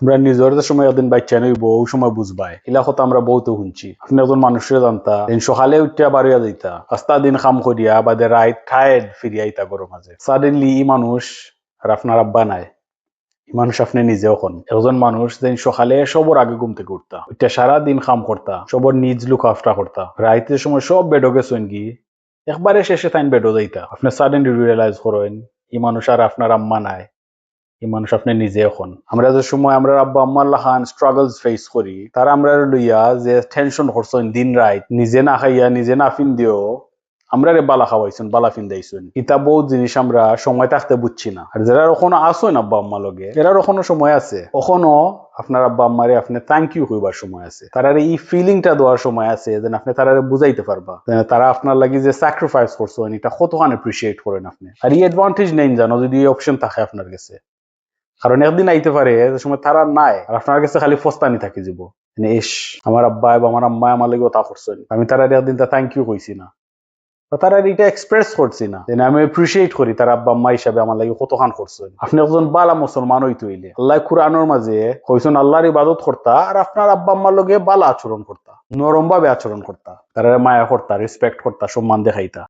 আমরা নিজের যে সময় একদিন বাচ্চা নইব ওই সময় বুঝবাই এলা কথা আমরা বহুত শুনছি। আপনি একজন মানুষের জানতা সকালে উঠিয়া বাড়িয়া যাইতা রাস্তা দিন কাম করিয়া বাদে রাইট টায়ার্ড ফিরিয়া আইতা গরম মাঝে সাডেনলি ই মানুষ আর আপনার আব্বা নাই। মানুষ আপনি নিজেও হন একজন মানুষ যেন সকালে সবর আগে ঘুম থেকে উঠতা ওইটা সারাদিন কাম করতা সবর নিজ লুক আফটা করতা রাইতের সময় সব বেডো গেছেন কি একবারে শেষে তাইন বেডো যাইতা আপনি সাডেনলি রিয়েলাইজ করেন এই মানুষ আর আপনার আম্মা নাই। এই মানুষ আপনি নিজে এখন আমরা যে সময় আমরা আব্বা আম্মার লাহান স্ট্রাগলস ফেস করি তারা আমরা লইয়া যে টেনশন করছেন দিন রাত নিজে না খাইয়া নিজে না ফিন দিও আমরা রে বালা খাওয়াইছেন বালা ফিন দাইছেন ইতা বহুত জিনিস আমরা সময় থাকতে বুঝছি না। আর যারা ওখানে আসেন আব্বা আম্মা লগে এরা ওখানে সময় আছে ওখানো আপনার আব্বা আম্মারে আপনি থ্যাংক ইউ কইবার সময় আছে তারারে এই ফিলিংটা দেওয়ার সময় আছে যেন আপনি তারারে বুঝাইতে পারবা তারা আপনার লাগি যে স্যাক্রিফাইস করছেন এটা কতখানি এপ্রিসিয়েট করেন আপনি। আর এই অ্যাডভান্টেজ নেন জানো যদি এই অপশন থাকে আপনার কাছে কারণ একদিন আইতে পারে যে সময় তারা নাই আর আপনার কাছে খালি ফস্তানি থাকি যাব ইস আমার আব্বা বা আমার আম্মা আমার লাগে তা করছেন আমি তারা একদিন তা থ্যাংক ইউ কইছি না তারা এটা এক্সপ্রেস করছি না আমি এপ্রিসিয়েট করি তার আব্বা আম্মা হিসাবে আমার লাগে কতখান করছেন। আপনি একজন বালা মুসলমান হইতে হইলে আল্লাহ কুরআনের মাঝে কইছেন আল্লাহর ইবাদত করতা আর আপনার আব্বা আম্মার লগে বালা আচরণ করতা নরম ভাবে আচরণ করতা তারা মায়া করতা রেসপেক্ট করতা সম্মান দেখাইতা।